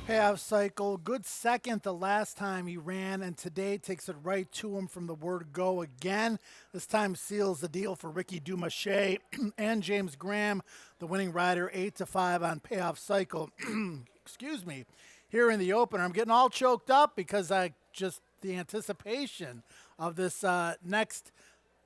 Payoff cycle, good second the last time he ran, and today takes it right to him from the word go again. This time seals the deal for Ricky Dumache and James Graham, the winning rider, 8-5 on payoff cycle. Excuse me. Here in the opener, I'm getting all choked up because the anticipation of this next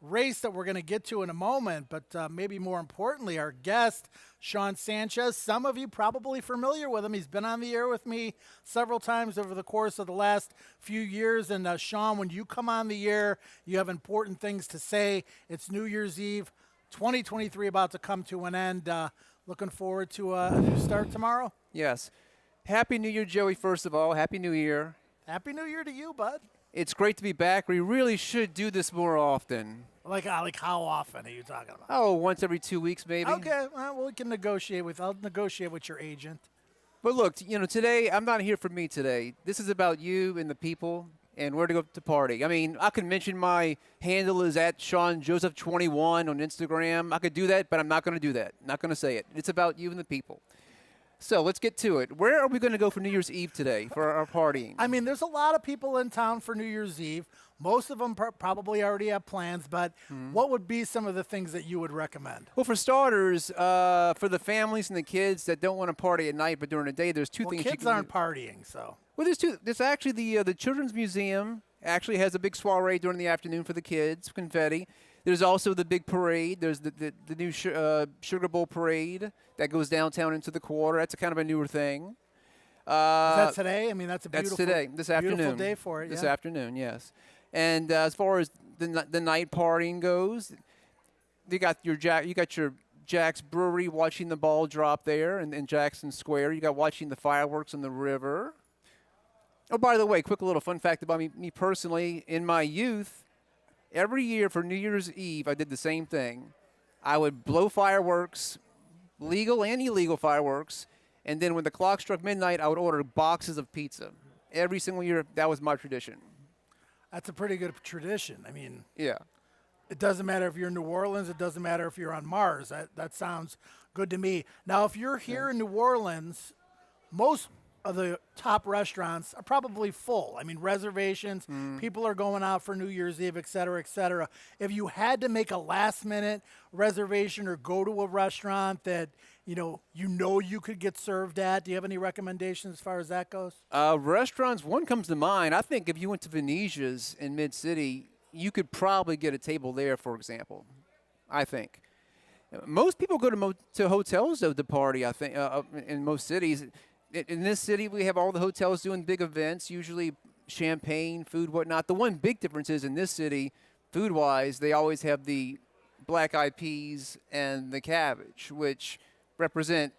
race that we're going to get to in a moment, but maybe more importantly, our guest, Sean Sanchez. Some of you probably familiar with him. He's been on the air with me several times over the course of the last few years. And Sean, when you come on the air, you have important things to say. It's New Year's Eve, 2023 about to come to an end. Looking forward to a new start tomorrow. Yes. Happy New Year, Joey, first of all. Happy New Year. Happy New Year to you, bud. It's great to be back. We really should do this more often. Like how often are you talking about? Oh, once every 2 weeks, maybe. Okay, well, we can negotiate I'll negotiate with your agent. But look, today, I'm not here for me today. This is about you and the people and where to go to party. I mean, I can mention my handle is at Sean Joseph 21 on Instagram. I could do that, but I'm not going to do that. Not going to say it. It's about you and the people. So let's get to it. Where are we going to go for New Year's Eve today for our partying? I mean, there's a lot of people in town for New Year's Eve. Most of them probably already have plans, but what would be some of the things that you would recommend? Well, for starters, for the families and the kids that don't want to party at night but during the day, there's two things you kids can aren't do. partying, so. Well, there's two. There's actually the Children's Museum actually has a big soiree during the afternoon for the kids, confetti. There's also the big parade. There's the new Sugar Bowl parade that goes downtown into the quarter. That's a kind of a newer thing. Is that today? I mean, that's That's today, this afternoon. Beautiful day for it, This yeah. afternoon, yes. And as far as the night partying goes, you got your Jack's Brewery watching the ball drop there in Jackson Square. You got watching the fireworks on the river. Oh, by the way, quick little fun fact about me personally. In my youth, every year for New Year's Eve, I did the same thing. I would blow fireworks, legal and illegal fireworks, and then when the clock struck midnight, I would order boxes of pizza. Every single year, that was my tradition. That's a pretty good tradition. I mean, yeah. It doesn't matter if you're in New Orleans. It doesn't matter if you're on Mars. That sounds good to me. Now, if you're here in New Orleans, most of the top restaurants are probably full. I mean, reservations, people are going out for New Year's Eve, et cetera, et cetera. If you had to make a last-minute reservation or go to a restaurant that, you could get served at, do you have any recommendations as far as that goes? Restaurants, one comes to mind. I think if you went to Venetia's in Mid-City, you could probably get a table there, for example, I think. Most people go to hotels, though, to party, I think, in most cities. In this city, we have all the hotels doing big events, usually champagne, food, whatnot. The one big difference is in this city, food-wise, they always have the black eyed peas and the cabbage, which represent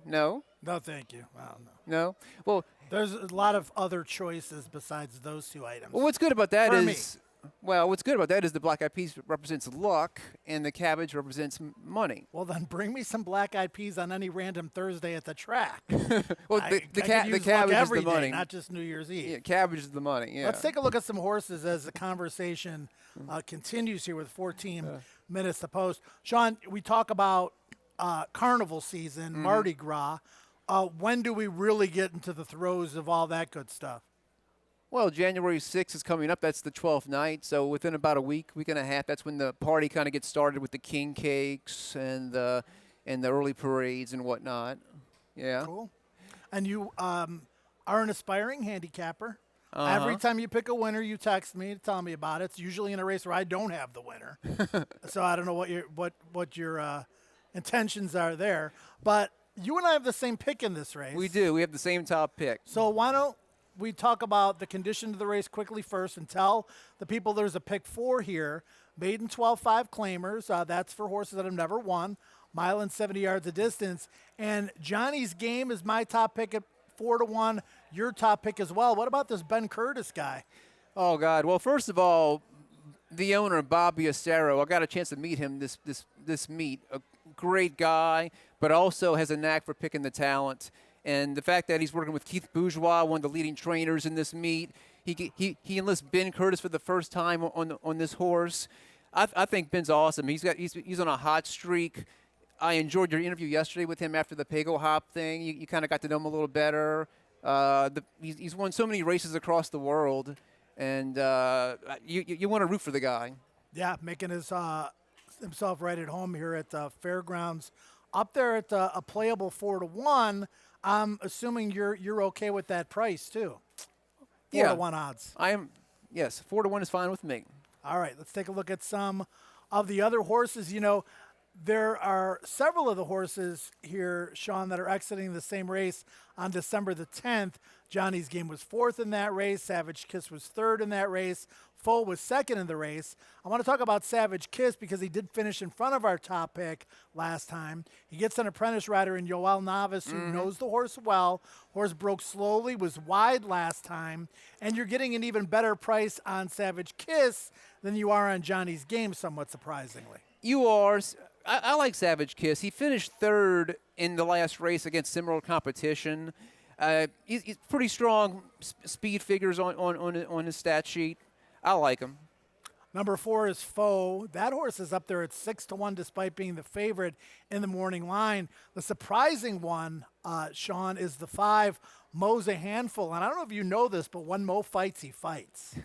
No, thank you. Well, no. no. Well, there's a lot of other choices besides those two items. Well, what's good about that For is, what's good about that is the black eyed peas represents luck and the cabbage represents money. Well, then bring me some black-eyed peas on any random Thursday at the track. Well, the cabbage is the money, not just New Year's Eve. Yeah, cabbage is the money. Yeah. Let's take a look at some horses as the conversation continues here with 14 minutes to post. Sean, we talk about carnival season, Mardi Gras. When do we really get into the throes of all that good stuff? Well, January 6th is coming up. That's the 12th night. So within about a week and a half, that's when the party kind of gets started with the king cakes and the early parades and whatnot. Yeah. Cool. And you are an aspiring handicapper. Every time you pick a winner, you text me to tell me about it. It's usually in a race where I don't have the winner. So I don't know what your intentions are there. But you and I have the same pick in this race. We do. We have the same top pick. So why don't we talk about the condition of the race quickly first and tell the people there's a pick 4 here. Maiden 12-5 claimers. That's for horses that have never won. Mile and 70 yards of distance. And Johnny's Game is my top pick at 4-1. Your top pick as well. What about this Ben Curtis guy? Oh, God. Well, first of all, the owner, Bob Biasero, I got a chance to meet him this meet. A great guy, but also has a knack for picking the talent. And the fact that he's working with Keith Bourgeois, one of the leading trainers in this meet, he enlists Ben Curtis for the first time on this horse. I think Ben's awesome. He's on a hot streak. I enjoyed your interview yesterday with him after the Pago Hop thing. You kind of got to know him a little better. He's won so many races across the world, and you want to root for the guy. Yeah, making himself right at home here at Fairgrounds. Up there at a playable 4-1. I'm assuming you're okay with that price too. 4-1 odds. I am. Yes, 4-1 is fine with me. All right, let's take a look at some of the other horses. You know, there are several of the horses here, Sean, that are exiting the same race on December the 10th. Johnny's Game was 4th in that race. Savage Kiss was 3rd in that race. Foe was 2nd in the race. I want to talk about Savage Kiss because he did finish in front of our top pick last time. He gets an apprentice rider in Yoel Navas who knows the horse well. Horse broke slowly, was wide last time, and you're getting an even better price on Savage Kiss than you are on Johnny's Game, somewhat surprisingly. You are. I like Savage Kiss. He finished 3rd in the last race against similar competition. He's pretty strong speed figures on his stat sheet. I like him. Number 4 is Foe. That horse is up there at 6-1 despite being the favorite in the morning line. The surprising one, Sean, is the 5, Mo's a Handful. And I don't know if you know this, but when Mo fights, he fights.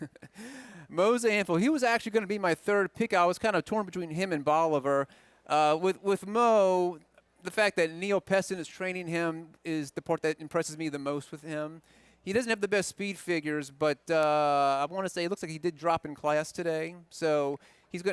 Mo's a handful. He was actually going to be my 3rd pick. I was kind of torn between him and Bolivar. With Mo, the fact that Neil Peston is training him is the part that impresses me the most with him. He doesn't have the best speed figures, but I want to say it looks like he did drop in class today. So he's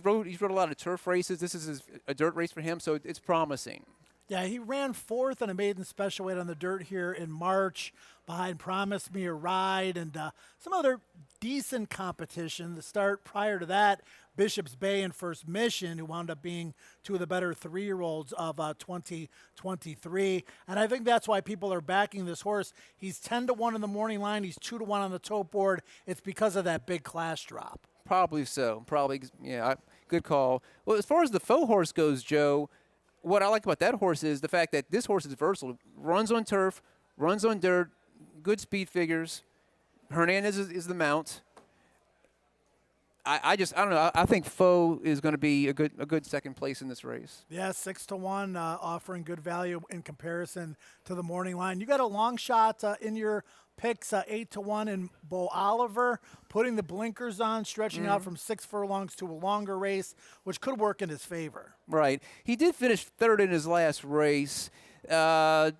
rode a lot of turf races. This is a dirt race for him, so it's promising. Yeah, he ran 4th in a maiden special weight on the dirt here in March behind Promise Me a Ride and some other decent competition. The start prior to that, Bishop's Bay and First Mission, who wound up being 2 of the better 3-year-olds of 2023. And I think that's why people are backing this horse. He's 10-1 in the morning line. He's 2-1 on the tote board. It's because of that big class drop. Probably so. Probably, yeah, good call. Well, as far as the Foe horse goes, Joe, what I like about that horse is the fact that this horse is versatile. Runs on turf, runs on dirt, good speed figures. Hernandez is the mount. I don't know. I think Foe is going to be a good second place in this race. Yeah, 6-1, offering good value in comparison to the morning line. You got a long shot in your picks, 8-1 in Bo Oliver, putting the blinkers on, stretching out from 6 furlongs to a longer race, which could work in his favor. Right. He did finish 3rd in his last race. The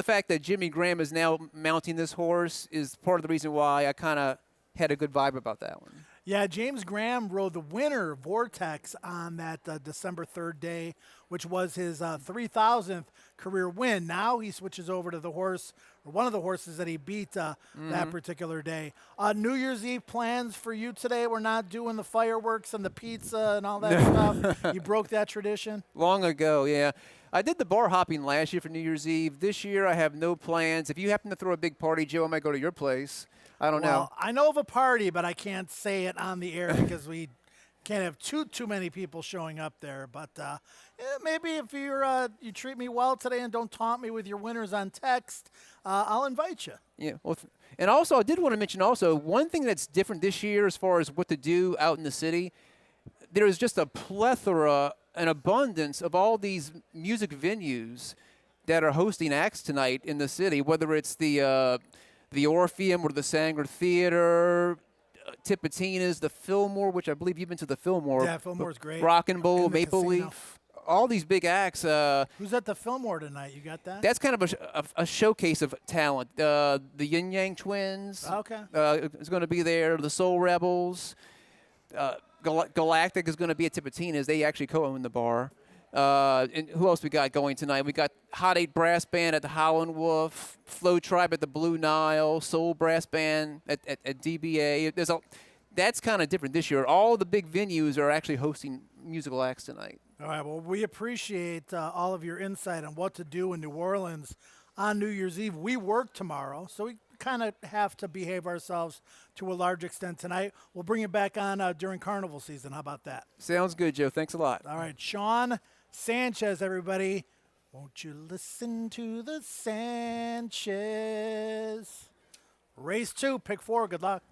fact that Jimmy Graham is now mounting this horse is part of the reason why I kind of had a good vibe about that one. Yeah, James Graham rode the winner, Vortex, on that December 3rd day, which was his 3,000th career win. Now he switches over to the horse, or one of the horses that he beat that particular day. New Year's Eve plans for you today? We're not doing the fireworks and the pizza and all that stuff. You broke that tradition? Long ago, yeah. I did the bar hopping last year for New Year's Eve. This year I have no plans. If you happen to throw a big party, Joe, I might go to your place. I don't know. I know of a party, but I can't say it on the air because we can't have too many people showing up there. But maybe if you treat me well today and don't taunt me with your winners on text, I'll invite you. Yeah. Well, and also I did want to mention also one thing that's different this year as far as what to do out in the city. There is just a plethora, an abundance of all these music venues that are hosting acts tonight in the city, whether it's the Orpheum or the Sanger Theater, Tipitina's, the Fillmore, which I believe you've been to the Fillmore. Yeah, Fillmore's great. Rock and Bowl, In the Maple casino. Leaf, all these big acts. Who's at the Fillmore tonight? You got that? That's kind of a showcase of talent. The Yin Yang Twins Okay. is going to be there. The Soul Rebels. Galactic is going to be at Tipitina's. They actually co-own the bar. And who else we got going tonight? We got Hot 8 Brass Band at the Howlin' Wolf, Flow Tribe at the Blue Nile, Soul Brass Band at DBA. That's kind of different this year. All the big venues are actually hosting musical acts tonight. All right, well, we appreciate all of your insight on what to do in New Orleans on New Year's Eve. We work tomorrow, so we kind of have to behave ourselves to a large extent tonight. We'll bring it back on during carnival season. How about that? Sounds good, Joe. Thanks a lot. All right, Sean Sanchez, everybody. Won't you listen to the Sanchez? Race 2, pick 4. Good luck.